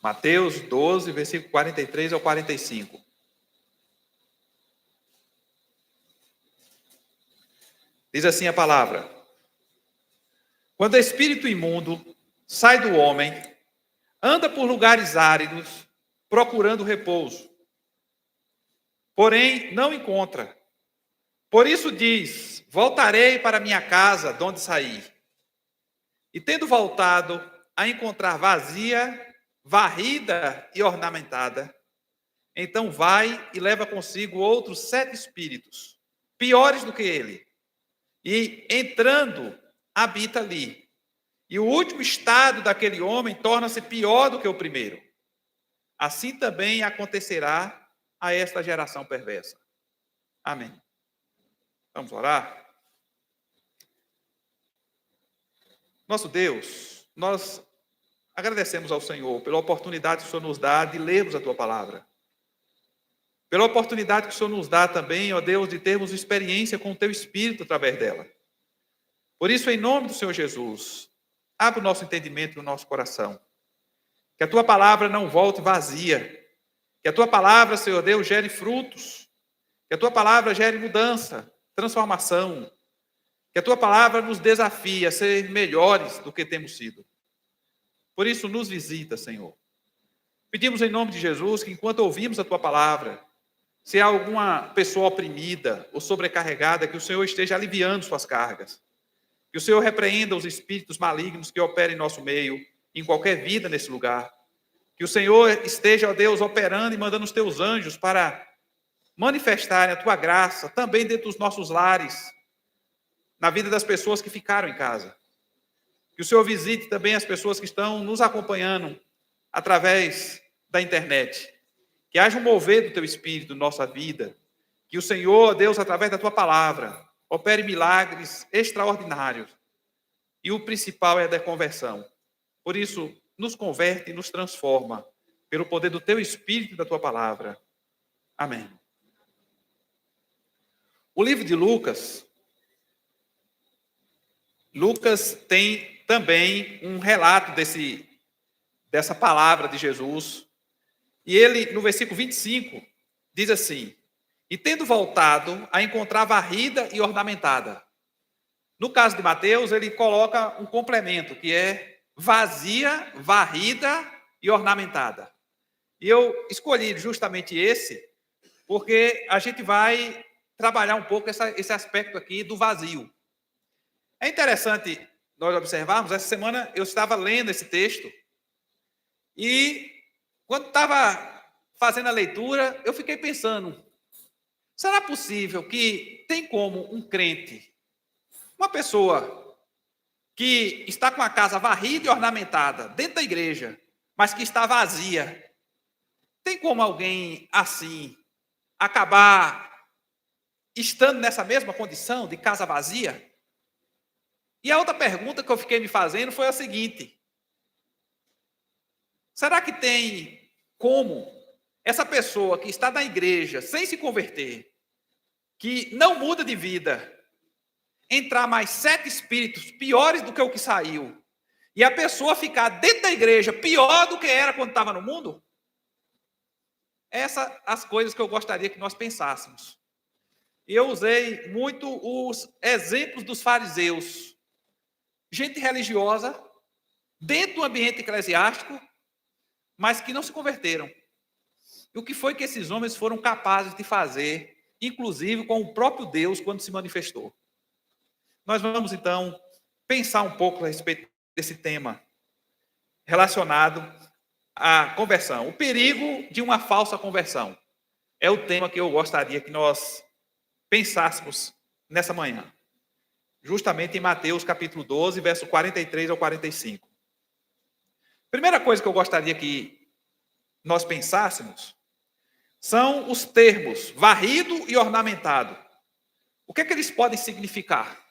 Mateus 12, versículo 43 ao 45. Diz assim a palavra: quando o espírito imundo sai do homem, anda por lugares áridos, procurando repouso. Porém, não encontra. Por isso diz: voltarei para minha casa, de onde saí. E tendo voltado, a encontrar vazia, varrida e ornamentada, então vai e leva consigo outros 7 espíritos, piores do que ele. E entrando, habita ali. E o último estado daquele homem torna-se pior do que o primeiro. Assim também acontecerá a esta geração perversa. Amém. Vamos orar? Nosso Deus, nós agradecemos ao Senhor pela oportunidade que o Senhor nos dá de lermos a Tua palavra. Pela oportunidade que o Senhor nos dá também, ó Deus, de termos experiência com o Teu Espírito através dela. Por isso, em nome do Senhor Jesus, abre o nosso entendimento e o nosso coração. Que a Tua palavra não volte vazia. Que a Tua palavra, Senhor Deus, gere frutos. Que a Tua palavra gere mudança, transformação. Que a Tua palavra nos desafie a ser melhores do que temos sido. Por isso, nos visita, Senhor. Pedimos em nome de Jesus que, enquanto ouvimos a Tua palavra, se há alguma pessoa oprimida ou sobrecarregada, que o Senhor esteja aliviando suas cargas. Que o Senhor repreenda os espíritos malignos que operam em nosso meio, em qualquer vida nesse lugar. Que o Senhor esteja, ó Deus, operando e mandando os Teus anjos para manifestarem a Tua graça também dentro dos nossos lares, na vida das pessoas que ficaram em casa. Que o Senhor visite também as pessoas que estão nos acompanhando através da internet. Que haja um mover do Teu Espírito na nossa vida. Que o Senhor, Deus, através da Tua palavra, opere milagres extraordinários. E o principal é a da conversão. Por isso, nos converte e nos transforma pelo poder do Teu Espírito e da Tua palavra. Amém. O livro de Lucas tem também um relato dessa palavra de Jesus. E ele, no versículo 25, diz assim: e tendo voltado, a encontrar varrida e ornamentada. No caso de Mateus, ele coloca um complemento, que é vazia, varrida e ornamentada. E eu escolhi justamente esse, porque a gente vai trabalhar um pouco esse aspecto aqui do vazio. É interessante nós observarmos, essa semana eu estava lendo esse texto, e quando estava fazendo a leitura, eu fiquei pensando, será possível que tem como um crente, uma pessoa que está com a casa varrida e ornamentada dentro da igreja, mas que está vazia, tem como alguém assim acabar estando nessa mesma condição de casa vazia? E a outra pergunta que eu fiquei me fazendo foi a seguinte: será que tem como essa pessoa que está na igreja sem se converter, que não muda de vida, entrar mais 7 espíritos piores do que o que saiu, e a pessoa ficar dentro da igreja pior do que era quando estava no mundo? Essas as coisas que eu gostaria que nós pensássemos. E eu usei muito os exemplos dos fariseus. Gente religiosa, dentro do ambiente eclesiástico, mas que não se converteram. E o que foi que esses homens foram capazes de fazer, inclusive com o próprio Deus, quando se manifestou? Nós vamos, então, pensar um pouco a respeito desse tema relacionado à conversão. O perigo de uma falsa conversão é o tema que eu gostaria que nós pensássemos nessa manhã. Justamente em Mateus capítulo 12, verso 43 ao 45. Primeira coisa que eu gostaria que nós pensássemos são os termos varrido e ornamentado. O que é que eles podem significar?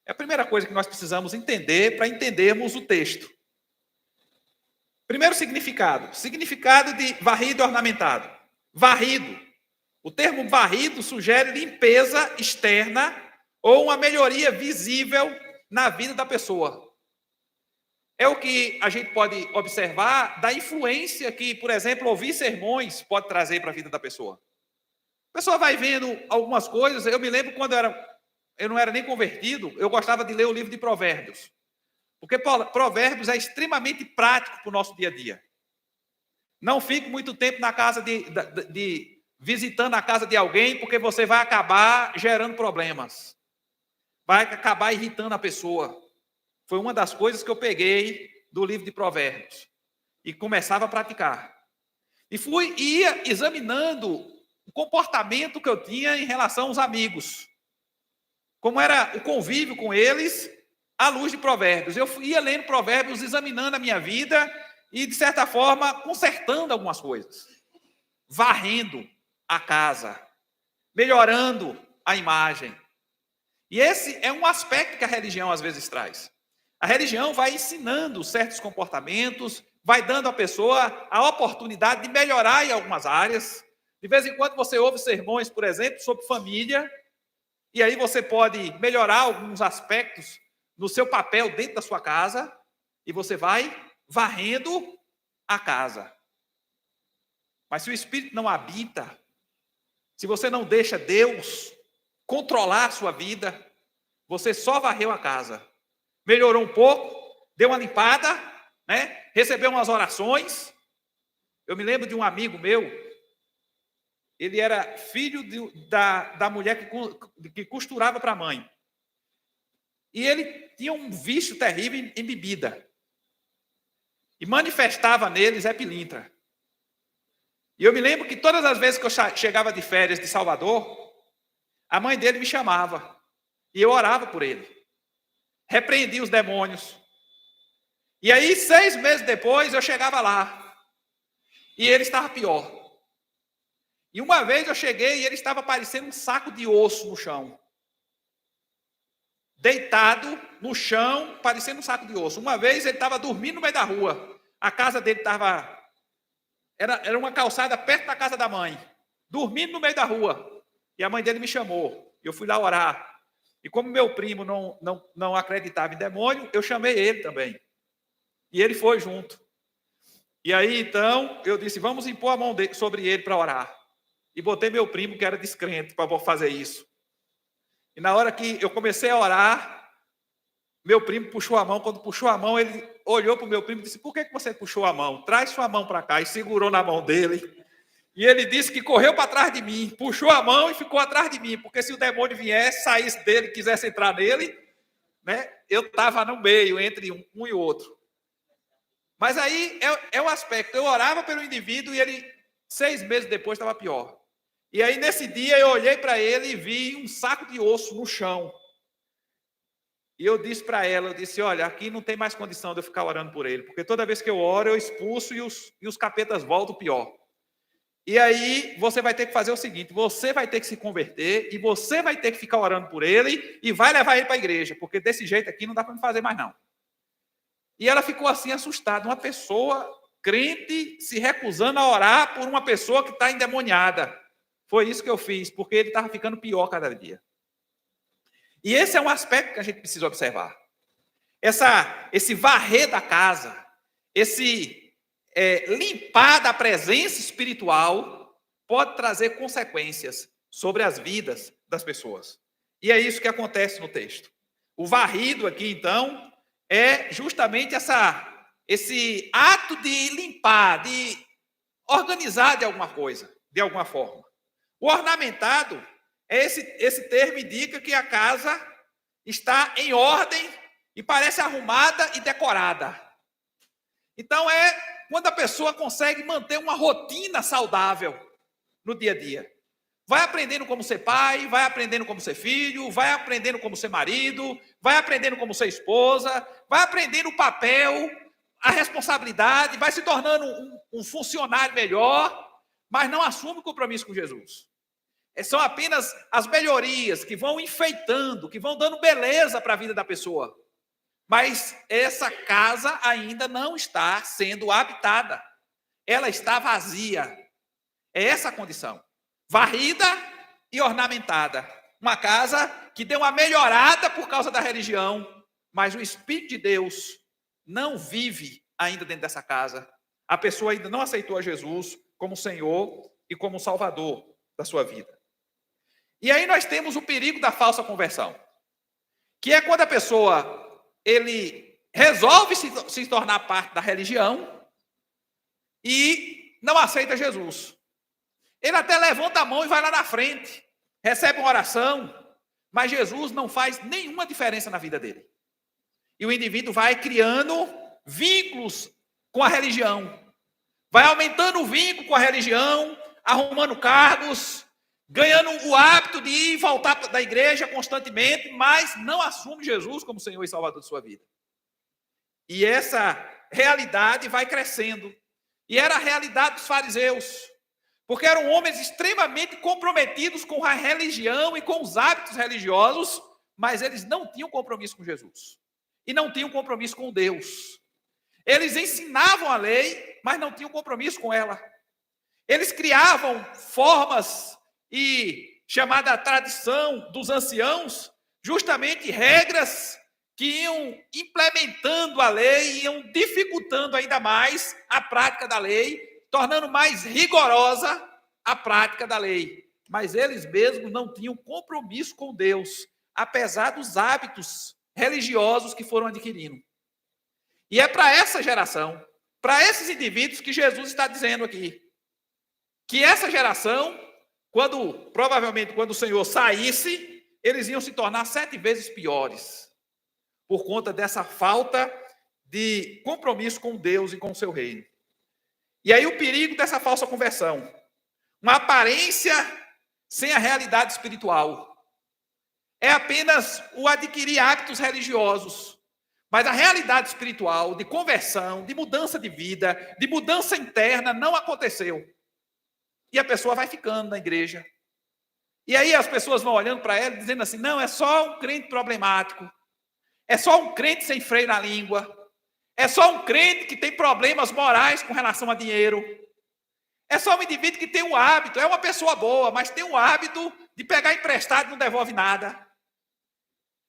É a primeira coisa que nós precisamos entender para entendermos o texto. Primeiro significado de varrido e ornamentado. Varrido. O termo varrido sugere limpeza externa ou uma melhoria visível na vida da pessoa. é o que a gente pode observar da influência que, por exemplo, ouvir sermões pode trazer para a vida da pessoa. A pessoa vai vendo algumas coisas. Eu me lembro quando eu não era nem convertido, eu gostava de ler o livro de Provérbios. Porque Provérbios é extremamente prático para o nosso dia a dia. Não fique muito tempo na casa visitando a casa de alguém, porque você vai acabar gerando problemas. Vai acabar irritando a pessoa. Foi uma das coisas que eu peguei do livro de Provérbios e começava a praticar. E ia examinando o comportamento que eu tinha em relação aos amigos. Como era o convívio com eles à luz de Provérbios. Eu ia lendo Provérbios, examinando a minha vida e, de certa forma, consertando algumas coisas. Varrendo a casa, melhorando a imagem. E esse é um aspecto que a religião às vezes traz. A religião vai ensinando certos comportamentos, vai dando à pessoa a oportunidade de melhorar em algumas áreas. De vez em quando você ouve sermões, por exemplo, sobre família, e aí você pode melhorar alguns aspectos no seu papel dentro da sua casa, e você vai varrendo a casa. Mas se o Espírito não habita, se você não deixa Deus controlar a sua vida, você só varreu a casa. Melhorou um pouco, deu uma limpada, né? Recebeu umas orações. Eu me lembro de um amigo meu, ele era filho da mulher que costurava para a mãe. E ele tinha um vício terrível em bebida. E manifestava nele Zé Pilintra. E eu me lembro que todas as vezes que eu chegava de férias de Salvador, a mãe dele me chamava. E eu orava por ele. Repreendia os demônios. E aí, 6 meses depois, eu chegava lá. E ele estava pior. E uma vez eu cheguei e ele estava parecendo um saco de osso no chão. Deitado no chão, parecendo um saco de osso. Uma vez ele estava dormindo no meio da rua. A casa dele estava... Era uma calçada perto da casa da mãe. Dormindo no meio da rua. E a mãe dele me chamou. Eu fui lá orar. E como meu primo não acreditava em demônio, eu chamei ele também. E ele foi junto. E aí, então, eu disse, vamos impor a mão sobre ele para orar. E botei meu primo, que era descrente, para fazer isso. E na hora que eu comecei a orar, meu primo puxou a mão. Quando puxou a mão, ele olhou para o meu primo e disse, por que você puxou a mão? Traz sua mão para cá. E segurou na mão dele. E ele disse que correu para trás de mim, puxou a mão e ficou atrás de mim, porque se o demônio viesse, saísse dele, quisesse entrar nele, né, eu estava no meio, entre um e outro. Mas aí é o aspecto, eu orava pelo indivíduo e ele, 6 meses depois, estava pior. E aí, nesse dia, eu olhei para ele e vi um saco de osso no chão. E eu disse para ela, eu disse, olha, aqui não tem mais condição de eu ficar orando por ele, porque toda vez que eu oro, eu expulso e os capetas voltam pior. E aí, você vai ter que fazer o seguinte, você vai ter que se converter e você vai ter que ficar orando por ele e vai levar ele para a igreja, porque desse jeito aqui não dá para me fazer mais não. E ela ficou assim assustada, uma pessoa crente se recusando a orar por uma pessoa que está endemoniada. Foi isso que eu fiz, porque ele estava ficando pior cada dia. E esse é um aspecto que a gente precisa observar. Esse varrer da casa, esse limpar da presença espiritual pode trazer consequências sobre as vidas das pessoas. E é isso que acontece no texto. O varrido aqui, então, é justamente esse ato de limpar, de organizar de alguma coisa, de alguma forma. O ornamentado, esse termo indica que a casa está em ordem e parece arrumada e decorada. Então, quando a pessoa consegue manter uma rotina saudável no dia a dia. Vai aprendendo como ser pai, vai aprendendo como ser filho, vai aprendendo como ser marido, vai aprendendo como ser esposa, vai aprendendo o papel, a responsabilidade, vai se tornando um funcionário melhor, mas não assume o compromisso com Jesus. São apenas as melhorias que vão enfeitando, que vão dando beleza para a vida da pessoa. Mas essa casa ainda não está sendo habitada. Ela está vazia. É essa a condição. Varrida e ornamentada. Uma casa que deu uma melhorada por causa da religião, mas o Espírito de Deus não vive ainda dentro dessa casa. A pessoa ainda não aceitou a Jesus como Senhor e como Salvador da sua vida. E aí nós temos o perigo da falsa conversão, que é quando a pessoa, ele resolve se tornar parte da religião e não aceita Jesus. Ele até levanta a mão e vai lá na frente, recebe uma oração, mas Jesus não faz nenhuma diferença na vida dele. E o indivíduo vai criando vínculos com a religião, vai aumentando o vínculo com a religião, arrumando cargos, ganhando o hábito de ir e voltar da igreja constantemente, mas não assume Jesus como Senhor e Salvador de sua vida. E essa realidade vai crescendo. E era a realidade dos fariseus, porque eram homens extremamente comprometidos com a religião e com os hábitos religiosos, mas eles não tinham compromisso com Jesus. E não tinham compromisso com Deus. Eles ensinavam a lei, mas não tinham compromisso com ela. Eles criavam formas e chamada tradição dos anciãos, justamente regras que iam implementando a lei, iam dificultando ainda mais a prática da lei, tornando mais rigorosa a prática da lei. Mas eles mesmos não tinham compromisso com Deus, apesar dos hábitos religiosos que foram adquirindo. E é para essa geração, para esses indivíduos que Jesus está dizendo aqui, que essa geração, provavelmente quando o Senhor saísse, eles iam se tornar 7 vezes piores, por conta dessa falta de compromisso com Deus e com o seu reino. E aí o perigo dessa falsa conversão, uma aparência sem a realidade espiritual. É apenas o adquirir hábitos religiosos, mas a realidade espiritual, de conversão, de mudança de vida, de mudança interna, não aconteceu. E a pessoa vai ficando na igreja. E aí as pessoas vão olhando para ela, dizendo assim, não, é só um crente problemático, é só um crente sem freio na língua, é só um crente que tem problemas morais com relação a dinheiro, é só um indivíduo que tem um hábito, é uma pessoa boa, mas tem um hábito de pegar emprestado e não devolve nada.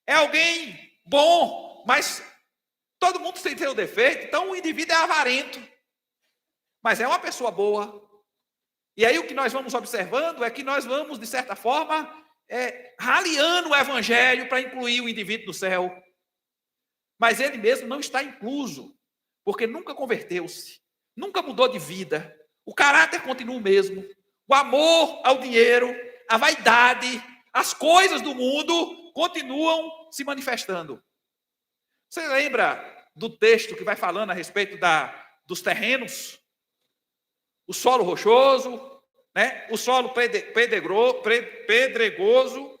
É alguém bom, mas todo mundo tem seu defeito, então o indivíduo é avarento, mas é uma pessoa boa. E aí o que nós vamos observando é que nós vamos, de certa forma, raliando o evangelho para incluir o indivíduo no céu. Mas ele mesmo não está incluso, porque nunca converteu-se, nunca mudou de vida, o caráter continua o mesmo, o amor ao dinheiro, a vaidade, as coisas do mundo continuam se manifestando. Você lembra do texto que vai falando a respeito dos terrenos? O solo rochoso, né? O solo pedregoso.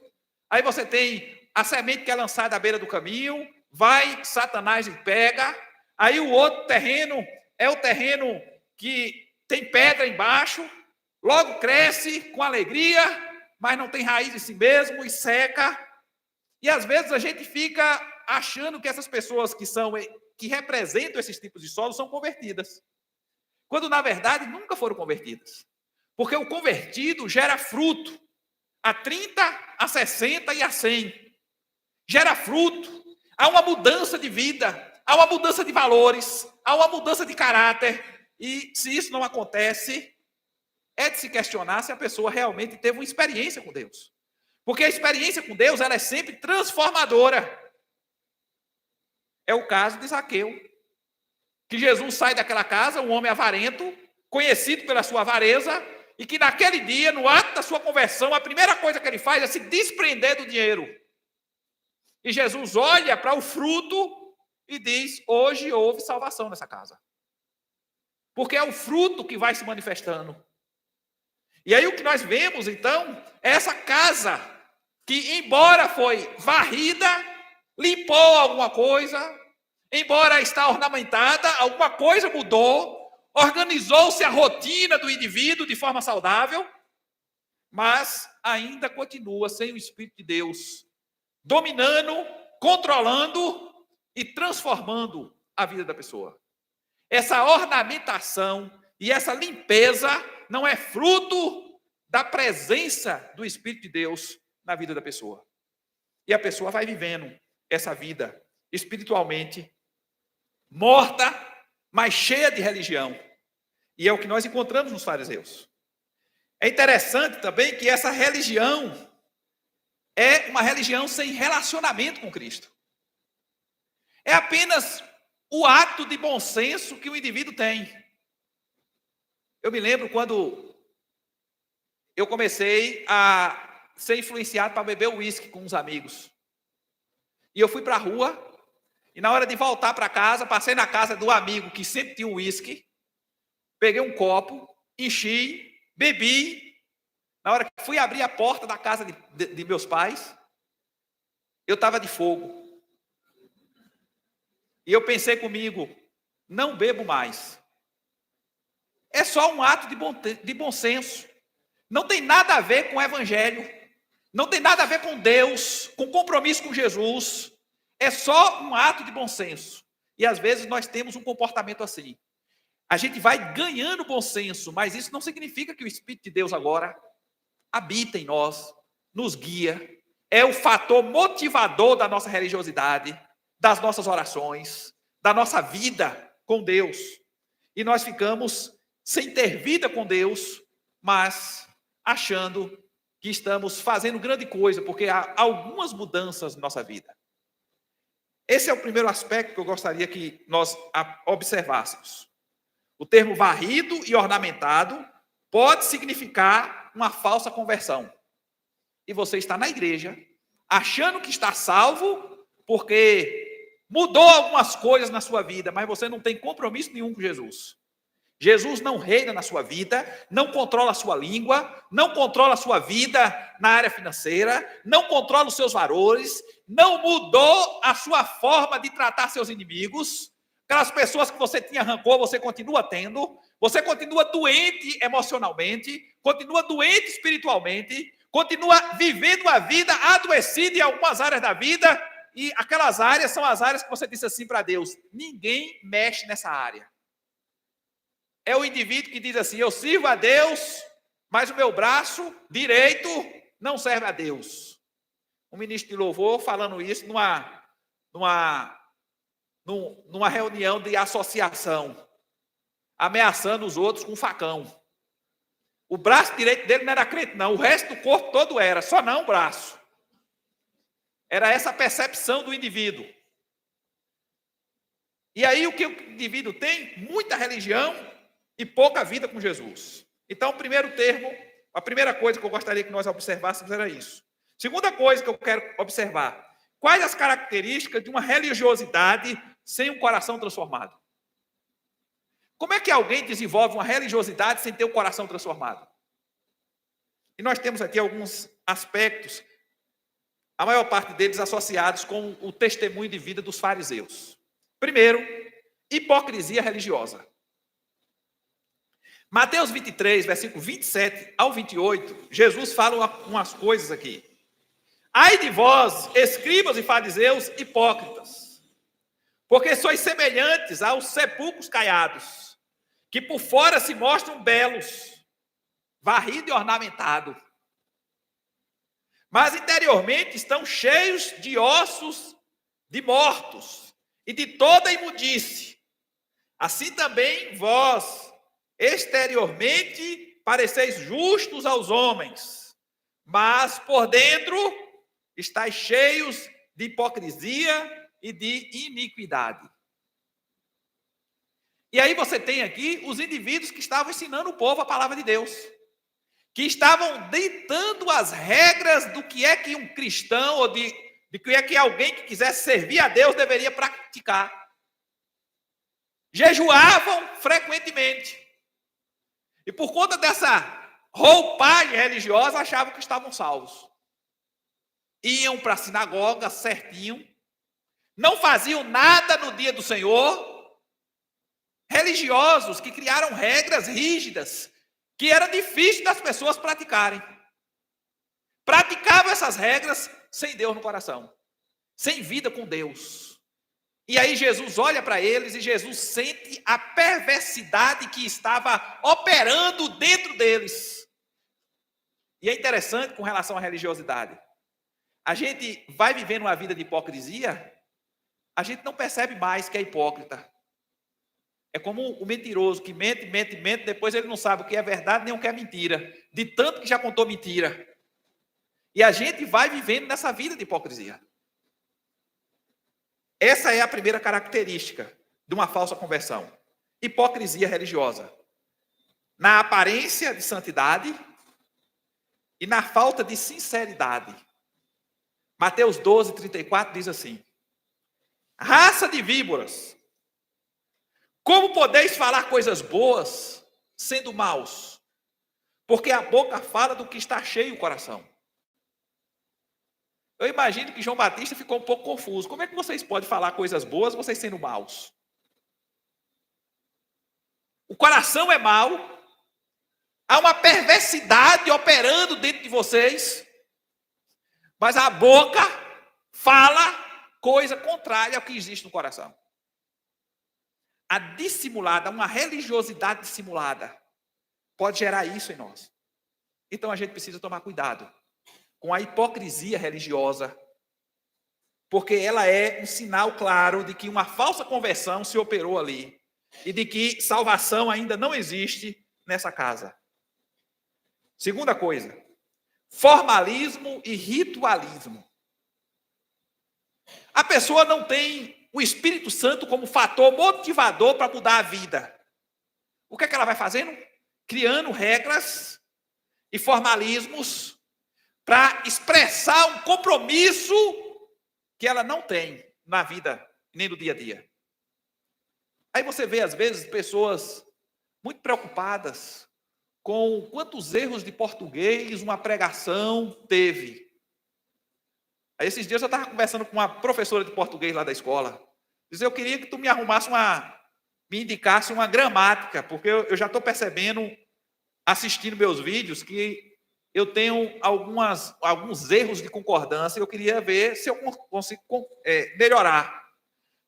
Aí você tem a semente que é lançada à beira do caminho, vai Satanás e pega. Aí o outro terreno é o terreno que tem pedra embaixo, logo cresce com alegria, mas não tem raiz em si mesmo e seca. E às vezes a gente fica achando que essas pessoas que representam esses tipos de solo são convertidas, quando na verdade nunca foram convertidas. Porque o convertido gera fruto a 30, a 60 e a 100. Gera fruto. Há uma mudança de vida, há uma mudança de valores, há uma mudança de caráter. E se isso não acontece, é de se questionar se a pessoa realmente teve uma experiência com Deus. Porque a experiência com Deus, ela é sempre transformadora. É o caso de Zaqueu, que Jesus sai daquela casa, um homem avarento, conhecido pela sua avareza, e que naquele dia, no ato da sua conversão, a primeira coisa que ele faz é se desprender do dinheiro. E Jesus olha para o fruto e diz, hoje houve salvação nessa casa. Porque é o fruto que vai se manifestando. E aí o que nós vemos, então, é essa casa que, embora foi varrida, limpou alguma coisa, embora está ornamentada, alguma coisa mudou, organizou-se a rotina do indivíduo de forma saudável, mas ainda continua sem o Espírito de Deus, dominando, controlando e transformando a vida da pessoa. Essa ornamentação e essa limpeza não é fruto da presença do Espírito de Deus na vida da pessoa. E a pessoa vai vivendo essa vida espiritualmente morta, mas cheia de religião. E é o que nós encontramos nos fariseus. É interessante também que essa religião é uma religião sem relacionamento com Cristo. É apenas o ato de bom senso que o indivíduo tem. Eu me lembro quando eu comecei a ser influenciado para beber uísque com uns amigos. E eu fui para a rua, e na hora de voltar para casa, passei na casa do amigo que sempre tinha um uísque, peguei um copo, enchi, bebi. Na hora que fui abrir a porta da casa de meus pais, eu estava de fogo. E eu pensei comigo, não bebo mais. É só um ato de bom senso. Não tem nada a ver com o evangelho. Não tem nada a ver com Deus, com compromisso com Jesus. É só um ato de bom senso. E às vezes nós temos um comportamento assim. A gente vai ganhando bom senso, mas isso não significa que o Espírito de Deus agora habita em nós, nos guia. É o fator motivador da nossa religiosidade, das nossas orações, da nossa vida com Deus. E nós ficamos sem ter vida com Deus, mas achando que estamos fazendo grande coisa, porque há algumas mudanças na nossa vida. Esse é o primeiro aspecto que eu gostaria que nós observássemos. O termo varrido e ornamentado pode significar uma falsa conversão. E você está na igreja, achando que está salvo, porque mudou algumas coisas na sua vida, mas você não tem compromisso nenhum com Jesus. Jesus não reina na sua vida, não controla a sua língua, não controla a sua vida na área financeira, não controla os seus valores, não mudou a sua forma de tratar seus inimigos. Aquelas pessoas que você tinha rancor, você continua tendo, você continua doente emocionalmente, continua doente espiritualmente, continua vivendo a vida adoecida em algumas áreas da vida, e aquelas áreas são as áreas que você disse assim para Deus, ninguém mexe nessa área. É o indivíduo que diz assim, eu sirvo a Deus, mas o meu braço direito não serve a Deus. Um ministro de louvor falando isso numa reunião de associação, ameaçando os outros com um facão. O braço direito dele não era crente, não. O resto do corpo todo era, só não o braço. Era essa a percepção do indivíduo. E aí o que o indivíduo tem? Muita religião e pouca vida com Jesus. Então, o primeiro termo, a primeira coisa que eu gostaria que nós observássemos era isso. Segunda coisa que eu quero observar. Quais as características de uma religiosidade sem um coração transformado? Como é que alguém desenvolve uma religiosidade sem ter o coração transformado? E nós temos aqui alguns aspectos, a maior parte deles associados com o testemunho de vida dos fariseus. Primeiro, hipocrisia religiosa. Mateus 23, versículo 27 ao 28, Jesus fala umas coisas aqui. Ai de vós, escribas e fariseus hipócritas, porque sois semelhantes aos sepulcros caiados, que por fora se mostram belos, varrido e ornamentado, mas interiormente estão cheios de ossos de mortos e de toda imundície. Assim também vós, exteriormente, pareceis justos aos homens, mas por dentro estáis cheios de hipocrisia e de iniquidade. E aí você tem aqui os indivíduos que estavam ensinando o povo a palavra de Deus, que estavam ditando as regras do que é que um cristão, ou de que é que alguém que quisesse servir a Deus deveria praticar. Jejuavam frequentemente. E por conta dessa roupagem religiosa, achavam que estavam salvos. Iam para a sinagoga certinho, não faziam nada no dia do Senhor. Religiosos que criaram regras rígidas, que era difícil das pessoas praticarem. Praticavam essas regras sem Deus no coração, sem vida com Deus. E aí Jesus olha para eles e Jesus sente a perversidade que estava operando dentro deles. E é interessante com relação à religiosidade. A gente vai vivendo uma vida de hipocrisia, a gente não percebe mais que é hipócrita. É como o mentiroso que mente, mente, mente, depois ele não sabe o que é verdade nem o que é mentira, de tanto que já contou mentira. E a gente vai vivendo nessa vida de hipocrisia. Essa é a primeira característica de uma falsa conversão. Hipocrisia religiosa. Na aparência de santidade e na falta de sinceridade. Mateus 12, 34 diz assim: raça de víboras, como podeis falar coisas boas sendo maus? Porque a boca fala do que está cheio o coração. Eu imagino que João Batista ficou um pouco confuso. Como é que vocês podem falar coisas boas, vocês sendo maus? O coração é mau, há uma perversidade operando dentro de vocês, mas a boca fala coisa contrária ao que existe no coração. A dissimulada, uma religiosidade dissimulada, pode gerar isso em nós. Então a gente precisa tomar cuidado com a hipocrisia religiosa, porque ela é um sinal claro de que uma falsa conversão se operou ali e de que salvação ainda não existe nessa casa. Segunda coisa, formalismo e ritualismo. A pessoa não tem o Espírito Santo como fator motivador para mudar a vida. O que é que ela vai fazendo? Criando regras e formalismos para expressar um compromisso que ela não tem na vida, nem no dia a dia. Aí você vê, às vezes, pessoas muito preocupadas com quantos erros de português uma pregação teve. Aí esses dias eu estava conversando com uma professora de português lá da escola. Dizia, eu queria que tu me arrumasse me indicasse uma gramática, porque eu já estou percebendo, assistindo meus vídeos, que eu tenho alguns erros de concordância, e eu queria ver se eu consigo melhorar.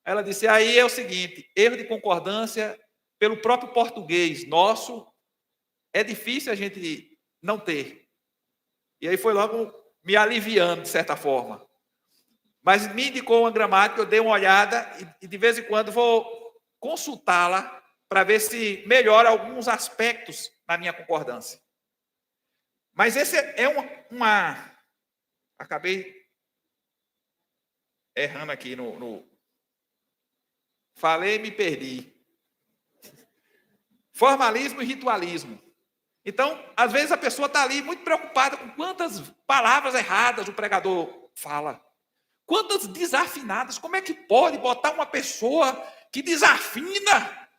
Ela disse, aí é o seguinte, erro de concordância pelo próprio português nosso, é difícil a gente não ter. E aí foi logo me aliviando, de certa forma. Mas me indicou uma gramática, eu dei uma olhada e de vez em quando vou consultá-la para ver se melhora alguns aspectos na minha concordância. Mas esse é acabei errando aqui falei e me perdi. Formalismo e ritualismo. Então, às vezes a pessoa está ali muito preocupada com quantas palavras erradas o pregador fala. Quantas desafinadas. Como é que pode botar uma pessoa que desafina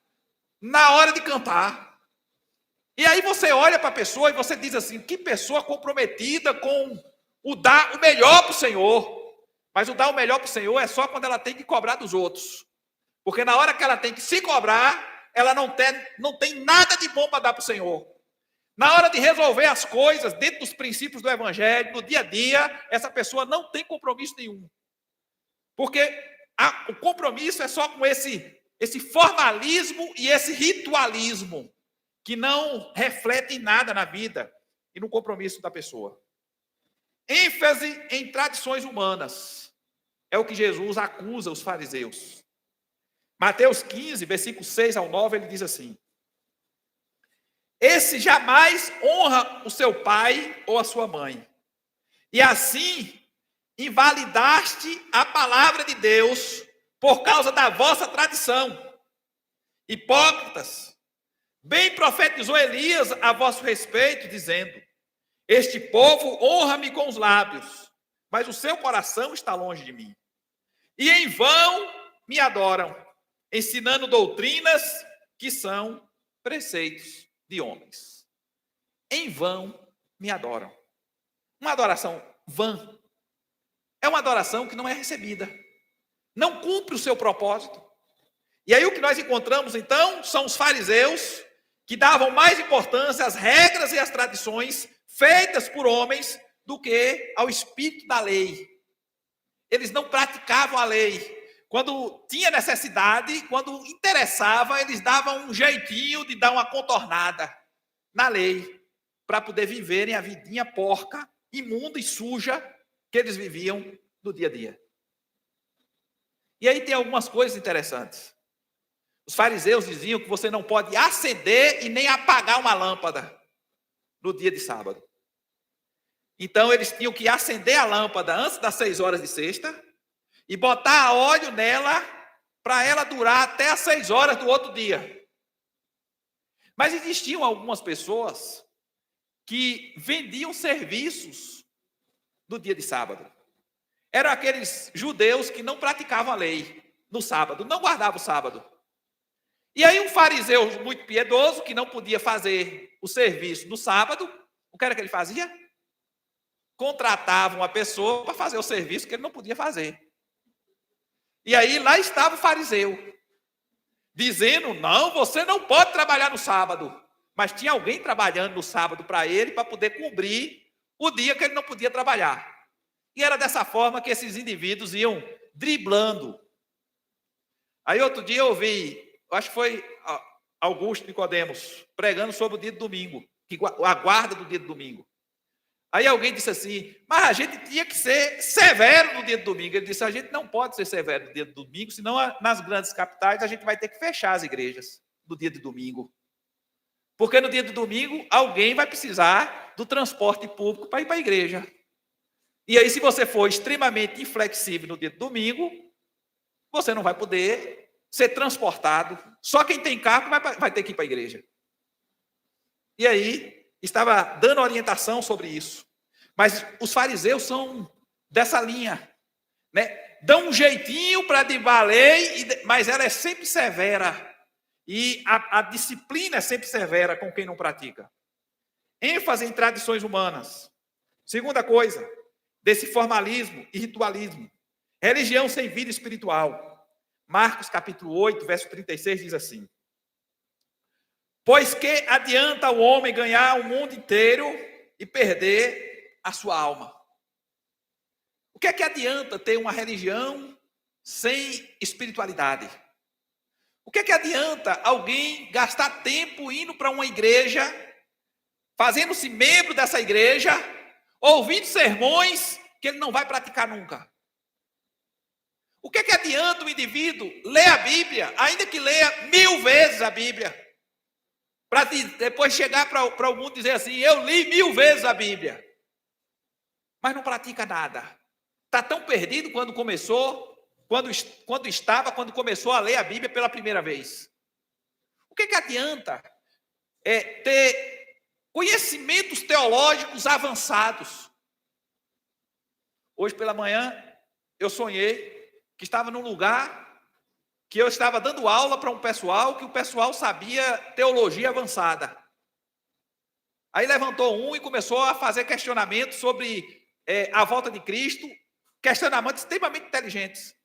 na hora de cantar? E aí você olha para a pessoa e você diz assim, que pessoa comprometida com o dar o melhor para o Senhor. Mas o dar o melhor para o Senhor é só quando ela tem que cobrar dos outros. Porque na hora que ela tem que se cobrar, ela não tem nada de bom para dar para o Senhor. Na hora de resolver as coisas dentro dos princípios do Evangelho, no dia a dia, essa pessoa não tem compromisso nenhum. Porque o compromisso é só com esse formalismo e esse ritualismo que não refletem nada na vida e no compromisso da pessoa. ênfase em tradições humanas é o que Jesus acusa os fariseus. Mateus 15, versículos 6 ao 9, ele diz assim: esse jamais honra o seu pai ou a sua mãe, e assim invalidaste a palavra de Deus por causa da vossa tradição. Hipócritas, bem profetizou Elias a vosso respeito, dizendo: este povo honra-me com os lábios, mas o seu coração está longe de mim. E em vão me adoram, ensinando doutrinas que são preceitos de homens. Em vão me adoram. Uma adoração vã é uma adoração que não é recebida, não cumpre o seu propósito. E aí o que nós encontramos então são os fariseus que davam mais importância às regras e às tradições feitas por homens do que ao espírito da lei. Eles não praticavam a lei. Quando tinha necessidade, quando interessava, eles davam um jeitinho de dar uma contornada na lei para poder viverem a vidinha porca, imunda e suja que eles viviam no dia a dia. E aí tem algumas coisas interessantes. Os fariseus diziam que você não pode acender e nem apagar uma lâmpada no dia de sábado. Então, eles tinham que acender a lâmpada antes das 6 horas de sexta e botar óleo nela para ela durar até as 6 horas do outro dia. Mas existiam algumas pessoas que vendiam serviços no dia de sábado. Eram aqueles judeus que não praticavam a lei no sábado, não guardavam o sábado. E aí um fariseu muito piedoso, que não podia fazer o serviço no sábado, o que era que ele fazia? Contratava uma pessoa para fazer o serviço que ele não podia fazer. E aí lá estava o fariseu, dizendo, não, você não pode trabalhar no sábado. Mas tinha alguém trabalhando no sábado para ele, para poder cobrir o dia que ele não podia trabalhar. E era dessa forma que esses indivíduos iam driblando. Aí outro dia eu ouvi, acho que foi Augusto Nicodemos, pregando sobre o dia de domingo, a guarda do dia de domingo. Aí alguém disse assim, mas a gente tinha que ser severo no dia de domingo. Ele disse, a gente não pode ser severo no dia de domingo, senão nas grandes capitais a gente vai ter que fechar as igrejas no dia de domingo. Porque no dia de domingo alguém vai precisar do transporte público para ir para a igreja. E aí, se você for extremamente inflexível no dia de domingo, você não vai poder ser transportado. Só quem tem carro vai ter que ir para a igreja. E aí, estava dando orientação sobre isso. Mas os fariseus são dessa linha, né? Dão um jeitinho para driblar a lei, mas ela é sempre severa. E a disciplina é sempre severa com quem não pratica. ênfase em tradições humanas. Segunda coisa, desse formalismo e ritualismo. Religião sem vida espiritual. Marcos capítulo 8, verso 36 diz assim: pois que adianta o homem ganhar o mundo inteiro e perder a sua alma? O que é que adianta ter uma religião sem espiritualidade? O que é que adianta alguém gastar tempo indo para uma igreja, fazendo-se membro dessa igreja, ouvindo sermões que ele não vai praticar nunca? O que é que adianta o indivíduo ler a Bíblia, ainda que leia 1000 vezes a Bíblia, para depois chegar para o mundo e dizer assim, eu li 1000 vezes a Bíblia, mas não pratica nada. Está tão perdido quando começou, quando começou a ler a Bíblia pela primeira vez. O que é que adianta ter conhecimentos teológicos avançados? Hoje pela manhã eu sonhei que estava num lugar que eu estava dando aula para um pessoal, que o pessoal sabia teologia avançada. Aí levantou um e começou a fazer questionamentos sobre a volta de Cristo, questionamentos extremamente inteligentes.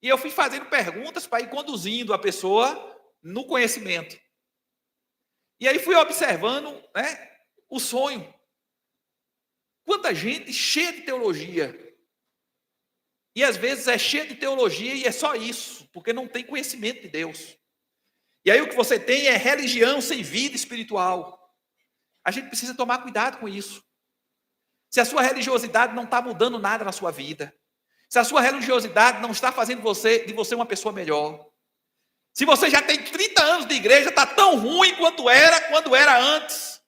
E eu fui fazendo perguntas para ir conduzindo a pessoa no conhecimento. E aí fui observando, né, o sonho. Quanta gente cheia de teologia. E às vezes é cheia de teologia e é só isso, porque não tem conhecimento de Deus. E aí o que você tem é religião sem vida espiritual. A gente precisa tomar cuidado com isso. Se a sua religiosidade não está mudando nada na sua vida, se a sua religiosidade não está fazendo de você uma pessoa melhor, se você já tem 30 anos de igreja, está tão ruim quando era antes,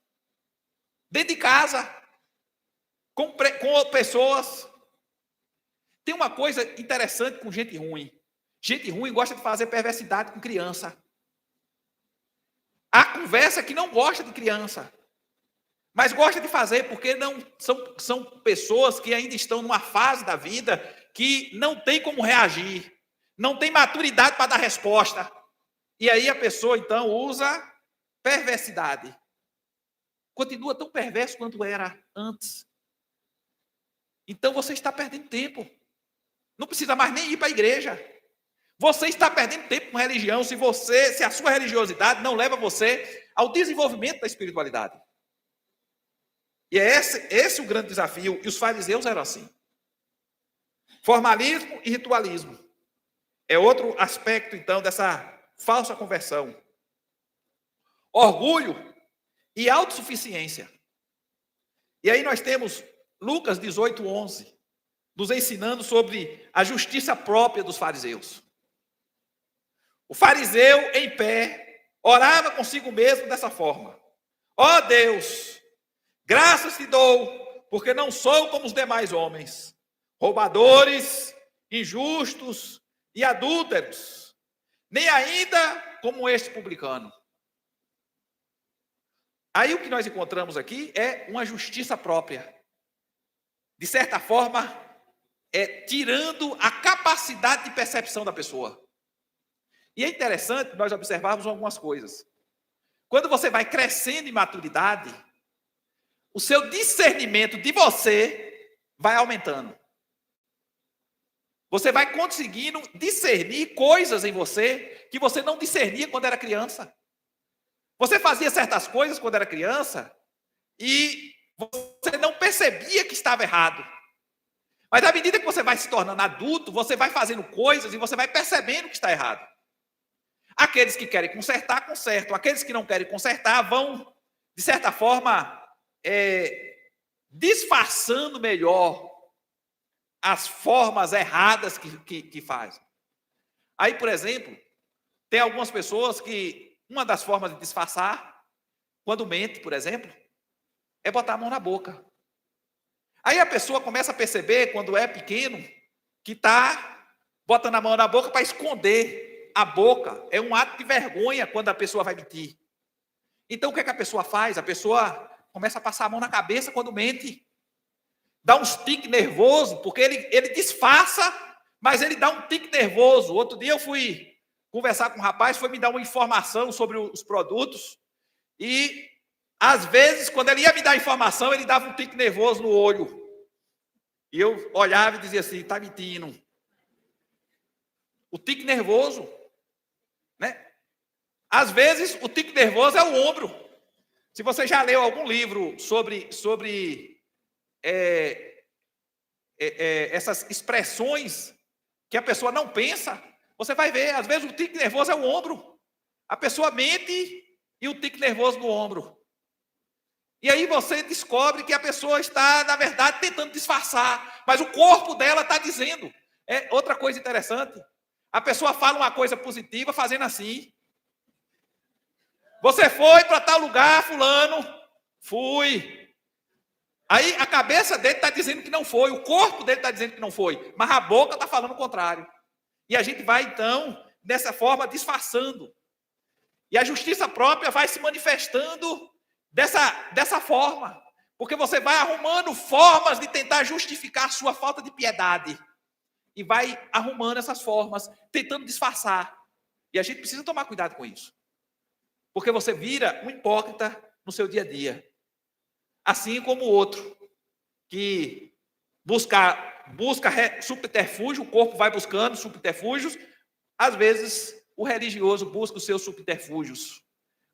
dentro de casa, com pessoas. Tem uma coisa interessante com gente ruim. Gente ruim gosta de fazer perversidade com criança. Há conversa que não gosta de criança, mas gosta de fazer porque não são pessoas que ainda estão numa fase da vida que não tem como reagir, não tem maturidade para dar resposta. E aí a pessoa então usa perversidade. Continua tão perverso quanto era antes. Então você está perdendo tempo. Não precisa mais nem ir para a igreja. Você está perdendo tempo com religião se a sua religiosidade não leva você ao desenvolvimento da espiritualidade. E é esse o grande desafio. E os fariseus eram assim. Formalismo e ritualismo. É outro aspecto, então, dessa falsa conversão. Orgulho e autossuficiência. E aí nós temos Lucas 18:11. Nos ensinando sobre a justiça própria dos fariseus. O fariseu, em pé, orava consigo mesmo dessa forma: ó Deus, graças te dou, porque não sou como os demais homens, roubadores, injustos e adúlteros, nem ainda como este publicano. Aí o que nós encontramos aqui é uma justiça própria. De certa forma, tirando a capacidade de percepção da pessoa. E é interessante nós observarmos algumas coisas. Quando você vai crescendo em maturidade, o seu discernimento de você vai aumentando. Você vai conseguindo discernir coisas em você que você não discernia quando era criança. Você fazia certas coisas quando era criança e você não percebia que estava errado. Mas à medida que você vai se tornando adulto, você vai fazendo coisas e você vai percebendo que está errado. Aqueles que querem consertar, consertam. Aqueles que não querem consertar vão, de certa forma, disfarçando melhor as formas erradas que fazem. Aí, por exemplo, tem algumas pessoas que uma das formas de disfarçar, quando mente, por exemplo, é botar a mão na boca. Aí a pessoa começa a perceber, quando é pequeno, que está botando a mão na boca para esconder a boca. É um ato de vergonha quando a pessoa vai mentir. Então, o que é que a pessoa faz? A pessoa começa a passar a mão na cabeça quando mente. Dá uns tique nervoso, porque ele disfarça, mas ele dá um tique nervoso. Outro dia eu fui conversar com um rapaz, foi me dar uma informação sobre os produtos, e às vezes, quando ele ia me dar informação, ele dava um tique nervoso no olho. E eu olhava e dizia assim, está mentindo. O tique nervoso, né? Às vezes, o tique nervoso é o ombro. Se você já leu algum livro sobre essas expressões que a pessoa não pensa, você vai ver, às vezes o tique nervoso é o ombro. A pessoa mente e o tique nervoso no ombro. E aí você descobre que a pessoa está, na verdade, tentando disfarçar, mas o corpo dela está dizendo. Outra coisa interessante, a pessoa fala uma coisa positiva fazendo assim. Você foi para tal lugar, fulano? Fui. Aí a cabeça dele está dizendo que não foi, o corpo dele está dizendo que não foi, mas a boca está falando o contrário. E a gente vai, então, dessa forma, disfarçando. E a justiça própria vai se manifestando dessa forma, porque você vai arrumando formas de tentar justificar a sua falta de piedade. E vai arrumando essas formas, tentando disfarçar. E a gente precisa tomar cuidado com isso. Porque você vira um hipócrita no seu dia a dia. Assim como o outro, que busca subterfúgio, o corpo vai buscando subterfúgios, às vezes o religioso busca os seus subterfúgios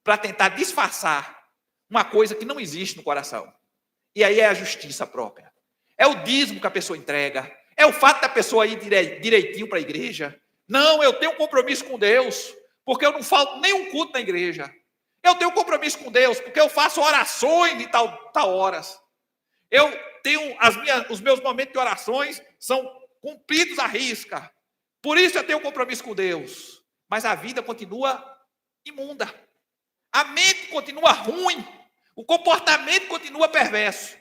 para tentar disfarçar uma coisa que não existe no coração. E aí é a justiça própria. É o dízimo que a pessoa entrega, é o fato da pessoa ir direitinho para a igreja. Não, eu tenho um compromisso com Deus, porque eu não falto nenhum culto na igreja. Eu tenho um compromisso com Deus, porque eu faço orações de tal horas. Eu tenho os meus momentos de orações são cumpridos à risca. Por isso eu tenho um compromisso com Deus. Mas a vida continua imunda. A mente continua ruim. O comportamento continua perverso.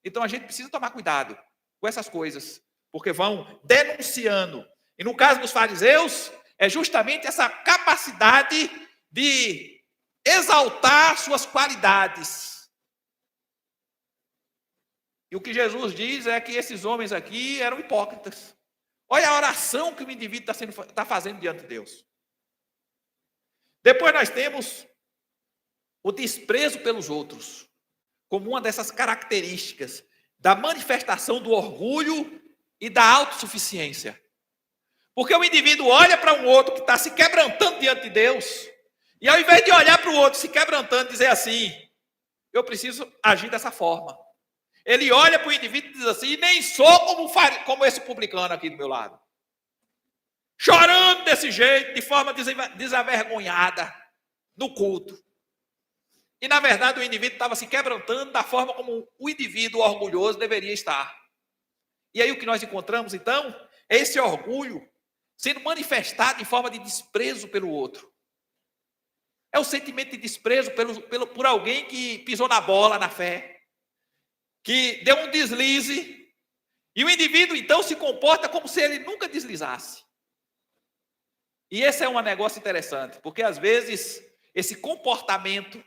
Então a gente precisa tomar cuidado com essas coisas, porque vão denunciando. E no caso dos fariseus, é justamente essa capacidade de exaltar suas qualidades. E o que Jesus diz é que esses homens aqui eram hipócritas. Olha a oração que o indivíduo está fazendo diante de Deus. Depois nós temos o desprezo pelos outros, como uma dessas características da manifestação do orgulho e da autossuficiência. Porque o indivíduo olha para um outro que está se quebrantando diante de Deus, e ao invés de olhar para o outro se quebrantando e dizer assim, eu preciso agir dessa forma. Ele olha para o indivíduo e diz assim, nem sou como esse publicano aqui do meu lado. Chorando desse jeito, de forma desavergonhada, no culto. E, na verdade, o indivíduo estava se quebrantando da forma como o indivíduo orgulhoso deveria estar. E aí o que nós encontramos, então, é esse orgulho sendo manifestado em forma de desprezo pelo outro. É o sentimento de desprezo por alguém que pisou na bola na fé, que deu um deslize, e o indivíduo então se comporta como se ele nunca deslizasse. E esse é um negócio interessante, porque às vezes esse comportamento,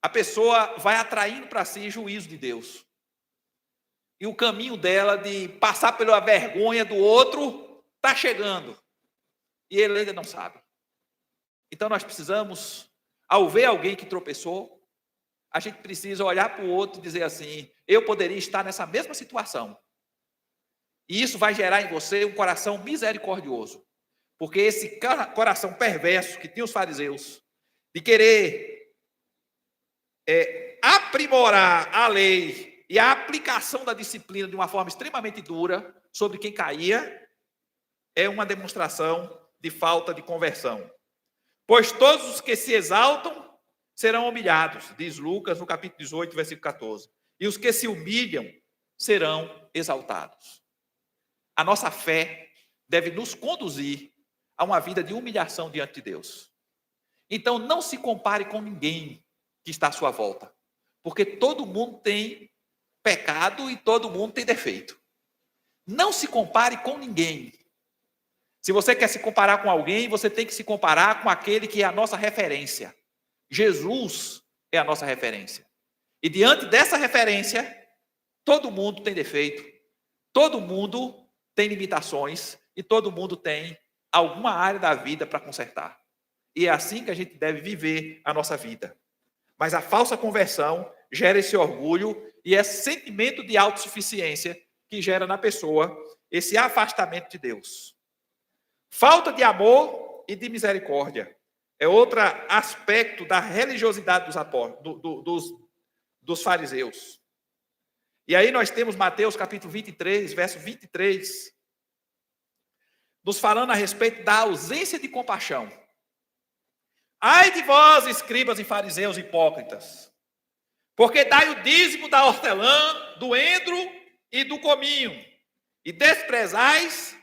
a pessoa vai atraindo para si juízo de Deus. E o caminho dela de passar pela vergonha do outro está chegando. E ele ainda não sabe. Então nós precisamos, ao ver alguém que tropeçou, a gente precisa olhar para o outro e dizer assim: eu poderia estar nessa mesma situação. E isso vai gerar em você um coração misericordioso. Porque esse coração perverso que tinha os fariseus, de querer aprimorar a lei e a aplicação da disciplina de uma forma extremamente dura sobre quem caía, é uma demonstração de falta de conversão. Pois todos os que se exaltam serão humilhados, diz Lucas no capítulo 18, versículo 14. E os que se humilham serão exaltados. A nossa fé deve nos conduzir a uma vida de humilhação diante de Deus. Então não se compare com ninguém que está à sua volta, porque todo mundo tem pecado e todo mundo tem defeito. Não se compare com ninguém. Se você quer se comparar com alguém, você tem que se comparar com aquele que é a nossa referência. Jesus é a nossa referência. E diante dessa referência, todo mundo tem defeito, todo mundo tem limitações e todo mundo tem alguma área da vida para consertar. E é assim que a gente deve viver a nossa vida. Mas a falsa conversão gera esse orgulho e esse sentimento de autossuficiência que gera na pessoa esse afastamento de Deus. Falta de amor e de misericórdia é outro aspecto da religiosidade dos fariseus. E aí nós temos Mateus capítulo 23, verso 23, nos falando a respeito da ausência de compaixão. Ai de vós, escribas e fariseus hipócritas, porque dai o dízimo da hortelã, do endro e do cominho, e desprezais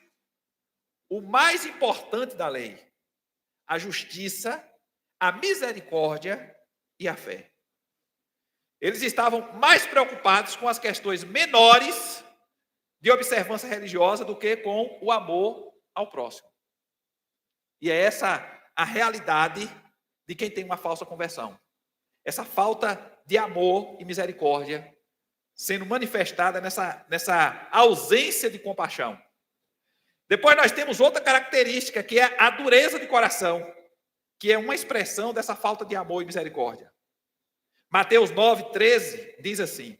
o mais importante da lei, a justiça, a misericórdia e a fé. Eles estavam mais preocupados com as questões menores de observância religiosa do que com o amor ao próximo. E é essa a realidade de quem tem uma falsa conversão. Essa falta de amor e misericórdia sendo manifestada nessa ausência de compaixão. Depois nós temos outra característica, que é a dureza de coração, que é uma expressão dessa falta de amor e misericórdia. Mateus 9, 13 diz assim: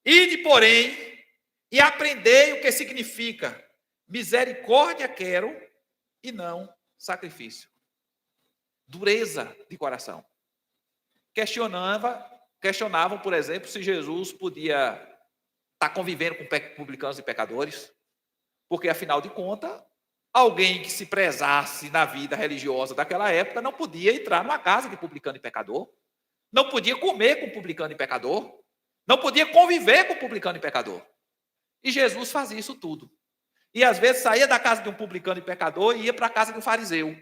ide, porém, e aprendei o que significa misericórdia quero e não sacrifício. Dureza de coração. Questionavam, por exemplo, se Jesus podia estar convivendo com publicanos e pecadores, porque, afinal de contas, alguém que se prezasse na vida religiosa daquela época não podia entrar numa casa de publicano e pecador, não podia comer com publicano e pecador, não podia conviver com publicano e pecador. E Jesus fazia isso tudo. E às vezes saía da casa de um publicano e pecador e ia para a casa de um fariseu.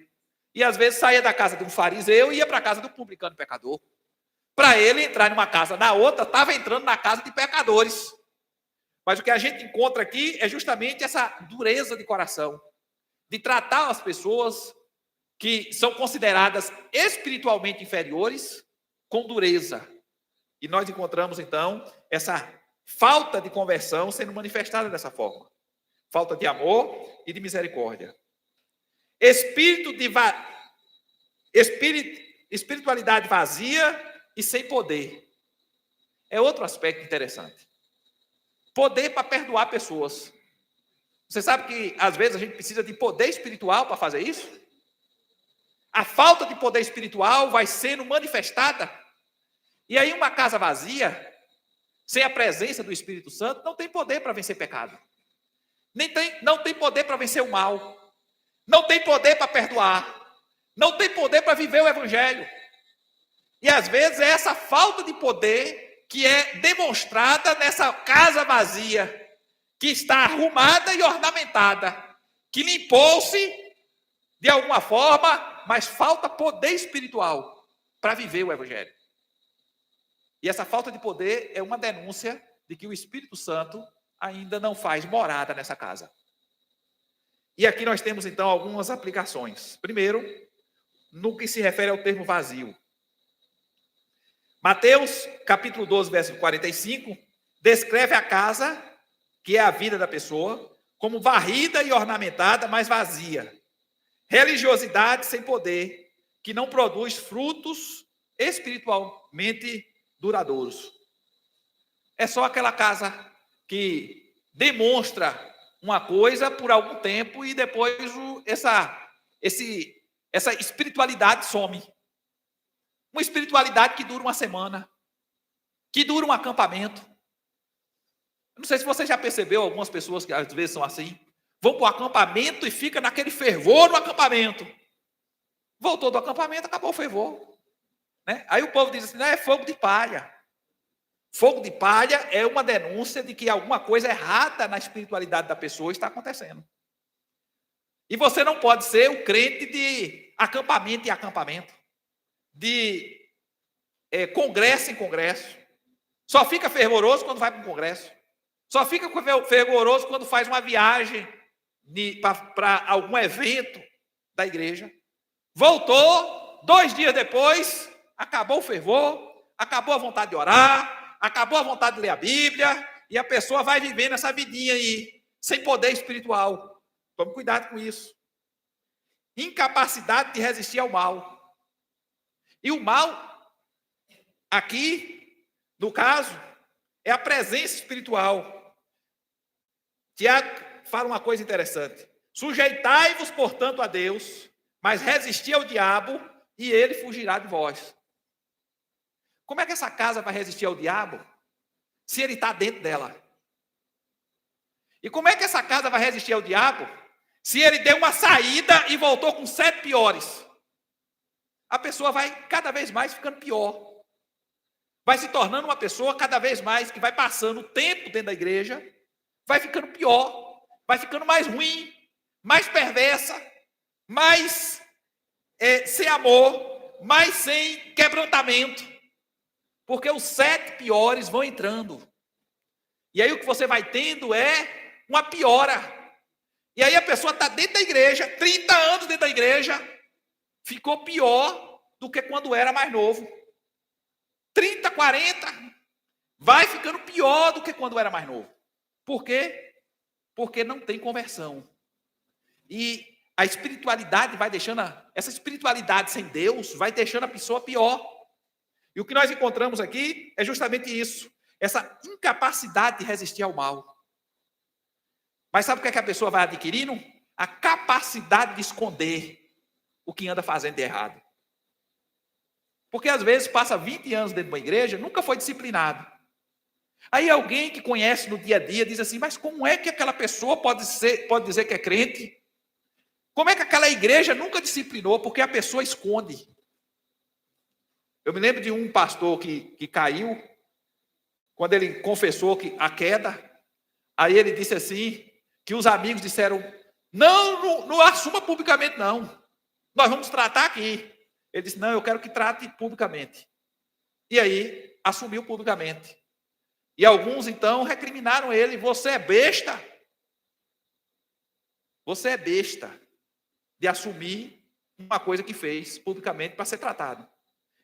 E às vezes saía da casa de um fariseu e ia para a casa do publicano e pecador. Para ele entrar numa casa na outra, estava entrando na casa de pecadores. Mas o que a gente encontra aqui é justamente essa dureza de coração, de tratar as pessoas que são consideradas espiritualmente inferiores com dureza. E nós encontramos, então, essa falta de conversão sendo manifestada dessa forma. Falta de amor e de misericórdia. Espiritualidade vazia e sem poder. É outro aspecto interessante. Poder para perdoar pessoas. Você sabe que, às vezes, a gente precisa de poder espiritual para fazer isso? A falta de poder espiritual vai sendo manifestada. E aí, uma casa vazia, sem a presença do Espírito Santo, não tem poder para vencer pecado. Não tem poder para vencer o mal. Não tem poder para perdoar. Não tem poder para viver o Evangelho. E, às vezes, é essa falta de poder que é demonstrada nessa casa vazia, que está arrumada e ornamentada, que limpou-se de alguma forma, mas falta poder espiritual para viver o Evangelho. E essa falta de poder é uma denúncia de que o Espírito Santo ainda não faz morada nessa casa. E aqui nós temos, então, algumas aplicações. Primeiro, no que se refere ao termo vazio. Mateus, capítulo 12, verso 45, descreve a casa, que é a vida da pessoa, como varrida e ornamentada, mas vazia. Religiosidade sem poder, que não produz frutos espiritualmente duradouros. É só aquela casa que demonstra uma coisa por algum tempo e depois essa espiritualidade some. Uma espiritualidade que dura uma semana, que dura um acampamento. Não sei se você já percebeu, algumas pessoas que às vezes são assim, vão para o acampamento e fica naquele fervor no acampamento. Voltou do acampamento, acabou o fervor. Né? Aí o povo diz assim, não, é fogo de palha. Fogo de palha é uma denúncia de que alguma coisa errada na espiritualidade da pessoa está acontecendo. E você não pode ser o crente de acampamento em acampamento, de congresso em congresso. Só fica fervoroso quando vai para um congresso. Só fica fervoroso quando faz uma viagem para algum evento da igreja. Voltou, 2 dias depois, acabou o fervor, acabou a vontade de orar, acabou a vontade de ler a Bíblia, e a pessoa vai vivendo essa vidinha aí, sem poder espiritual. Tome cuidado com isso. Incapacidade de resistir ao mal. E o mal, aqui, no caso, é a presença espiritual. Tiago fala uma coisa interessante. Sujeitai-vos, portanto, a Deus, mas resisti ao diabo, e ele fugirá de vós. Como é que essa casa vai resistir ao diabo se ele está dentro dela? E como é que essa casa vai resistir ao diabo se ele deu uma saída e voltou com 7 piores? A pessoa vai cada vez mais ficando pior. Vai se tornando uma pessoa cada vez mais que vai passando o tempo dentro da igreja, vai ficando pior, vai ficando mais ruim, mais perversa, mais sem amor, mais sem quebrantamento. Porque os 7 piores vão entrando. E aí o que você vai tendo é uma piora. E aí a pessoa está dentro da igreja, 30 anos dentro da igreja, ficou pior do que quando era mais novo. 30, 40, vai ficando pior do que quando era mais novo. Por quê? Porque não tem conversão. E a espiritualidade vai deixando, essa espiritualidade sem Deus vai deixando a pessoa pior. E o que nós encontramos aqui é justamente isso, essa incapacidade de resistir ao mal. Mas sabe o que é que a pessoa vai adquirindo? A capacidade de esconder o que anda fazendo de errado. Porque às vezes passa 20 anos dentro de uma igreja, nunca foi disciplinado. Aí alguém que conhece no dia a dia diz assim, mas como é que aquela pessoa pode dizer que é crente? Como é que aquela igreja nunca disciplinou? Porque a pessoa esconde. Eu me lembro de um pastor que caiu, quando ele confessou a queda, aí ele disse assim, que os amigos disseram, não assuma publicamente não, nós vamos tratar aqui. Ele disse, não, eu quero que trate publicamente. E aí, assumiu publicamente. E alguns, então, recriminaram ele, você é besta. Você é besta de assumir uma coisa que fez publicamente para ser tratado.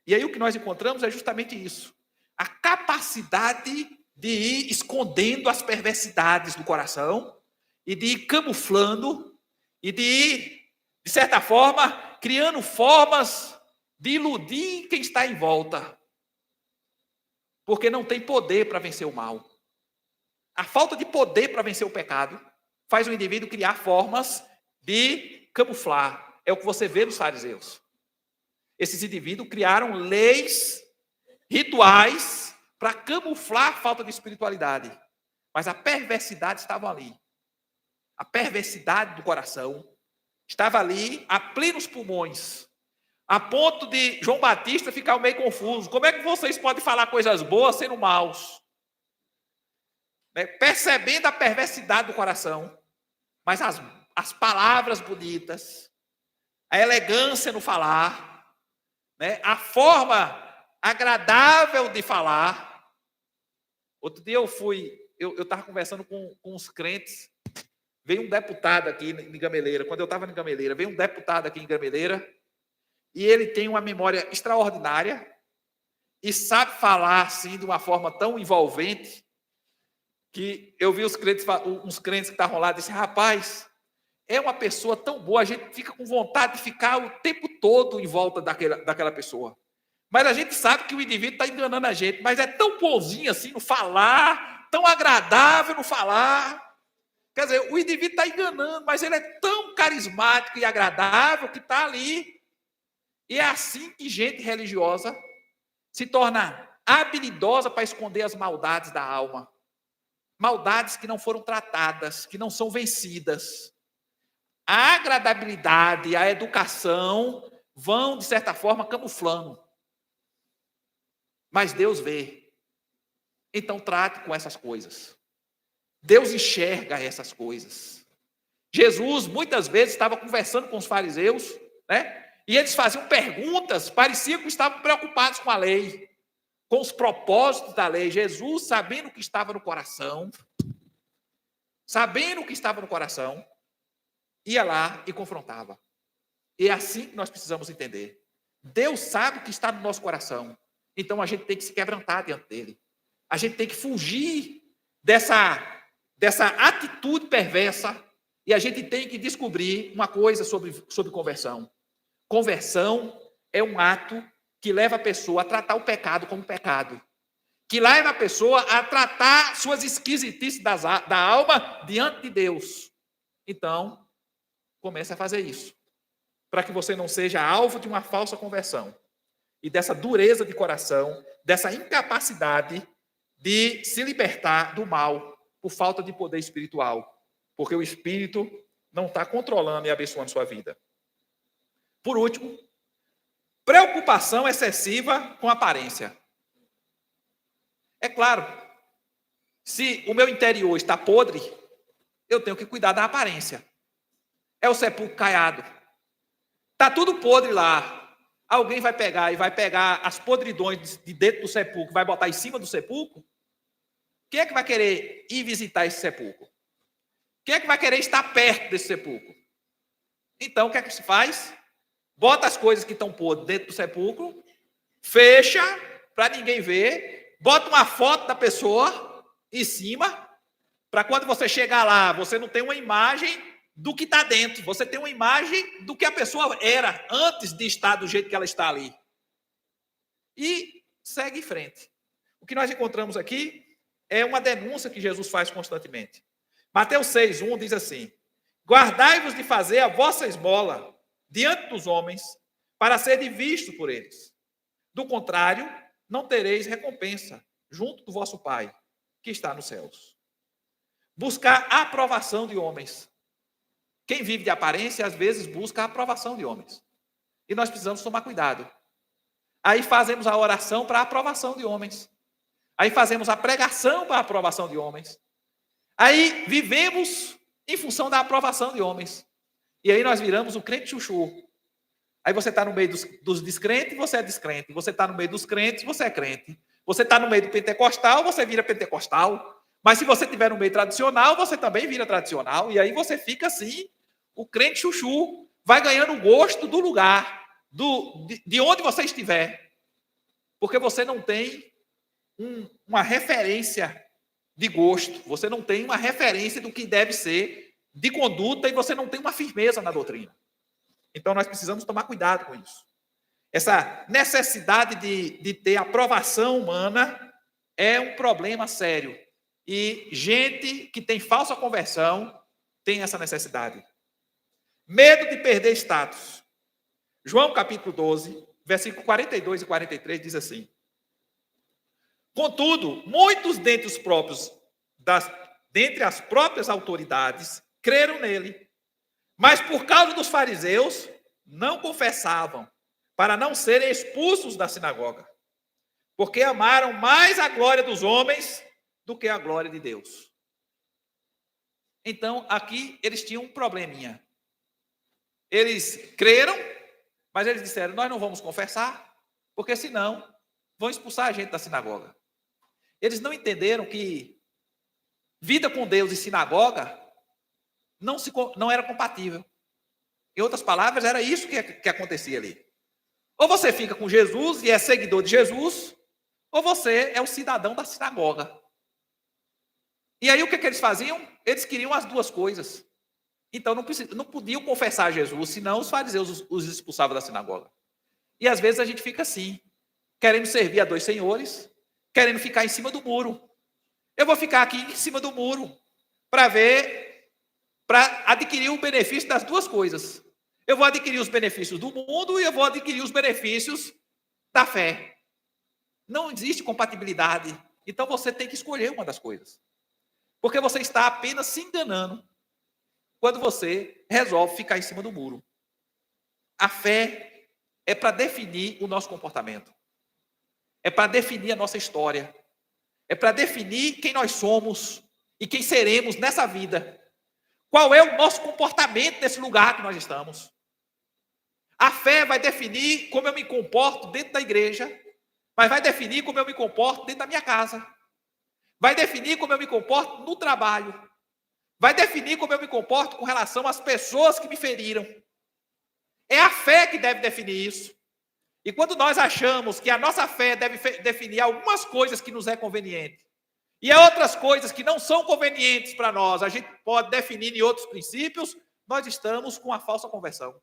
E aí o que nós encontramos é justamente isso. A capacidade de ir escondendo as perversidades do coração e de ir camuflando e de ir, de certa forma, criando formas de iludir quem está em volta. Porque não tem poder para vencer o mal. A falta de poder para vencer o pecado faz o indivíduo criar formas de camuflar. É o que você vê nos fariseus. Esses indivíduos criaram leis, rituais, para camuflar a falta de espiritualidade. Mas a perversidade estava ali. A perversidade do coração estava ali a plenos pulmões. A ponto de João Batista ficar meio confuso. Como é que vocês podem falar coisas boas sendo maus? Percebendo a perversidade do coração. Mas as palavras bonitas, a elegância no falar, né? A forma agradável de falar. Outro dia eu estava conversando com uns crentes, veio um deputado aqui em Gameleira, quando eu estava em Gameleira, veio um deputado aqui em Gameleira, e ele tem uma memória extraordinária, e sabe falar assim de uma forma tão envolvente, que eu vi uns crentes que estavam lá, disse, rapaz, é uma pessoa tão boa, a gente fica com vontade de ficar o tempo todo em volta daquela pessoa. Mas a gente sabe que o indivíduo está enganando a gente, mas é tão bonzinho assim no falar, tão agradável no falar. Quer dizer, o indivíduo está enganando, mas ele é tão carismático e agradável que está ali. E é assim que gente religiosa se torna habilidosa para esconder as maldades da alma. Maldades que não foram tratadas, que não são vencidas. A agradabilidade, a educação vão, de certa forma, camuflando. Mas Deus vê. Então trate com essas coisas. Deus enxerga essas coisas. Jesus, muitas vezes, estava conversando com os fariseus, né? E eles faziam perguntas, parecia que estavam preocupados com a lei, com os propósitos da lei. Jesus, sabendo o que estava no coração, ia lá e confrontava. E é assim que nós precisamos entender. Deus sabe o que está no nosso coração. Então a gente tem que se quebrantar diante dele. A gente tem que fugir dessa atitude perversa e a gente tem que descobrir uma coisa sobre conversão. Conversão é um ato que leva a pessoa a tratar o pecado como pecado. Que leva a pessoa a tratar suas esquisitices da alma diante de Deus. Então, comece a fazer isso. Para que você não seja alvo de uma falsa conversão. E dessa dureza de coração, dessa incapacidade de se libertar do mal por falta de poder espiritual. Porque o Espírito não está controlando e abençoando sua vida. Por último, preocupação excessiva com aparência. É claro, se o meu interior está podre, eu tenho que cuidar da aparência. É o sepulcro caiado. Está tudo podre lá. Alguém vai pegar as podridões de dentro do sepulcro, vai botar em cima do sepulcro? Quem é que vai querer ir visitar esse sepulcro? Quem é que vai querer estar perto desse sepulcro? Então, o que é que se faz? Bota as coisas que estão podres dentro do sepulcro, fecha para ninguém ver, bota uma foto da pessoa em cima, para quando você chegar lá, você não tem uma imagem do que está dentro, você tem uma imagem do que a pessoa era antes de estar do jeito que ela está ali. E segue em frente. O que nós encontramos aqui é uma denúncia que Jesus faz constantemente. Mateus 6:1 diz assim: guardai-vos de fazer a vossa esmola diante dos homens, para serem vistos por eles. Do contrário, não tereis recompensa junto do vosso Pai, que está nos céus. Buscar a aprovação de homens. Quem vive de aparência, às vezes, busca a aprovação de homens. E nós precisamos tomar cuidado. Aí fazemos a oração para a aprovação de homens. Aí fazemos a pregação para a aprovação de homens. Aí vivemos em função da aprovação de homens. E aí nós viramos o crente chuchu. Aí você está no meio dos descrentes, você é descrente. Você está no meio dos crentes, você é crente. Você está no meio do pentecostal, você vira pentecostal. Mas se você estiver no meio tradicional, você também vira tradicional. E aí você fica assim, o crente chuchu, vai ganhando o gosto do lugar, de onde você estiver. Porque você não tem uma referência de gosto. Você não tem uma referência do que deve ser de conduta e você não tem uma firmeza na doutrina. Então, nós precisamos tomar cuidado com isso. Essa necessidade de ter aprovação humana é um problema sério. E gente que tem falsa conversão tem essa necessidade. Medo de perder status. João capítulo 12, versículo 42 e 43 diz assim: contudo, muitos dentre as próprias autoridades creram nele, mas por causa dos fariseus não confessavam, para não serem expulsos da sinagoga, porque amaram mais a glória dos homens do que a glória de Deus. Então, aqui eles tinham um probleminha. Eles creram, mas eles disseram, nós não vamos confessar, porque senão vão expulsar a gente da sinagoga. Eles não entenderam que vida com Deus e sinagoga não era compatível. Em outras palavras, era isso que acontecia ali. Ou você fica com Jesus e é seguidor de Jesus, ou você é o cidadão da sinagoga. E aí o que eles faziam? Eles queriam as duas coisas. Então não podiam confessar Jesus, senão os fariseus os expulsavam da sinagoga. E às vezes a gente fica assim, querendo servir a dois senhores, querendo ficar em cima do muro. Eu vou ficar aqui em cima do muro para adquirir o benefício das duas coisas. Eu vou adquirir os benefícios do mundo e eu vou adquirir os benefícios da fé. Não existe compatibilidade. Então você tem que escolher uma das coisas. Porque você está apenas se enganando quando você resolve ficar em cima do muro. A fé é para definir o nosso comportamento. É para definir a nossa história. É para definir quem nós somos e quem seremos nessa vida. Qual é o nosso comportamento nesse lugar que nós estamos? A fé vai definir como eu me comporto dentro da igreja, mas vai definir como eu me comporto dentro da minha casa. Vai definir como eu me comporto no trabalho. Vai definir como eu me comporto com relação às pessoas que me feriram. É a fé que deve definir isso. E quando nós achamos que a nossa fé deve definir algumas coisas que nos é conveniente, e há outras coisas que não são convenientes para nós, a gente pode definir em outros princípios, nós estamos com a falsa conversão.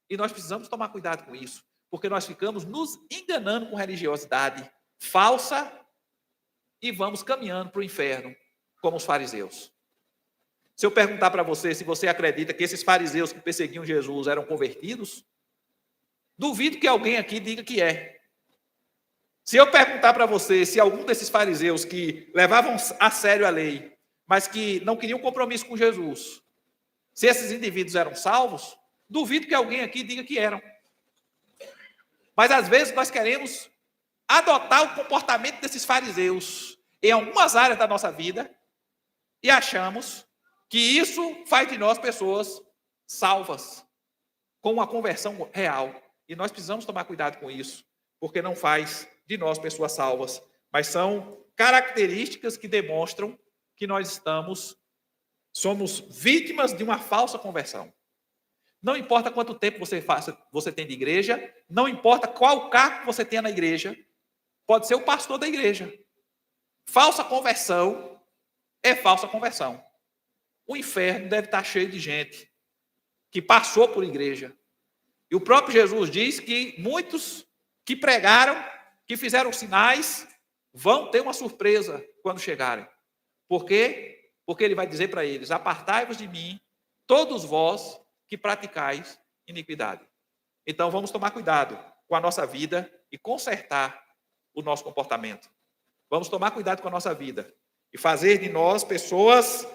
E nós precisamos tomar cuidado com isso, porque nós ficamos nos enganando com religiosidade falsa e vamos caminhando para o inferno, como os fariseus. Se eu perguntar para você se você acredita que esses fariseus que perseguiam Jesus eram convertidos, duvido que alguém aqui diga que é. Se eu perguntar para você se algum desses fariseus que levavam a sério a lei, mas que não queriam compromisso com Jesus, se esses indivíduos eram salvos, duvido que alguém aqui diga que eram. Mas às vezes nós queremos adotar o comportamento desses fariseus em algumas áreas da nossa vida e achamos que isso faz de nós pessoas salvas, com uma conversão real. E nós precisamos tomar cuidado com isso, porque não faz de nós pessoas salvas, mas são características que demonstram que nós somos vítimas de uma falsa conversão. Não importa quanto tempo você tem de igreja, não importa qual cargo você tenha na igreja, pode ser o pastor da igreja. Falsa conversão é falsa conversão. O inferno deve estar cheio de gente que passou por igreja. E o próprio Jesus diz que muitos que pregaram, que fizeram sinais, vão ter uma surpresa quando chegarem. Por quê? Porque ele vai dizer para eles, apartai-vos de mim, todos vós que praticais iniquidade. Então vamos tomar cuidado com a nossa vida e consertar o nosso comportamento. Vamos tomar cuidado com a nossa vida e fazer de nós pessoas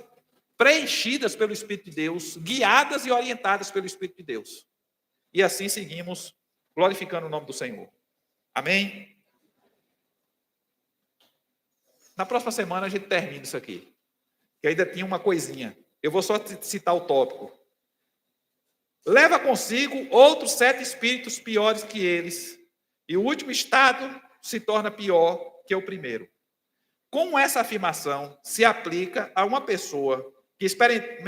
preenchidas pelo Espírito de Deus, guiadas e orientadas pelo Espírito de Deus. E assim seguimos glorificando o nome do Senhor. Amém? Na próxima semana a gente termina isso aqui. Que ainda tinha uma coisinha. Eu vou só citar o tópico. Leva consigo outros 7 espíritos piores que eles, e o último estado se torna pior que o primeiro. Como essa afirmação se aplica a uma pessoa que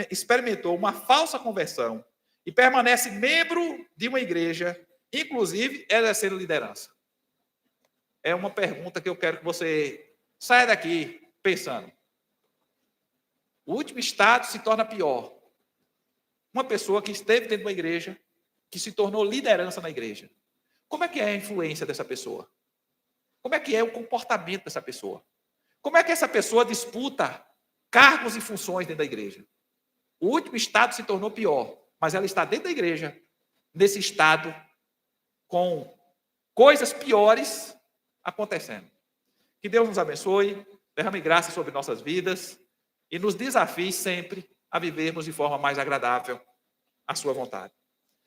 experimentou uma falsa conversão e permanece membro de uma igreja, inclusive exercendo liderança? É uma pergunta que eu quero que você saia daqui pensando. O último estado se torna pior. Uma pessoa que esteve dentro de uma igreja, que se tornou liderança na igreja. Como é que é a influência dessa pessoa? Como é que é o comportamento dessa pessoa? Como é que essa pessoa disputa cargos e funções dentro da igreja? O último estado se tornou pior, mas ela está dentro da igreja, nesse estado, com coisas piores acontecendo. Que Deus nos abençoe, derrame graça sobre nossas vidas e nos desafie sempre a vivermos de forma mais agradável à sua vontade.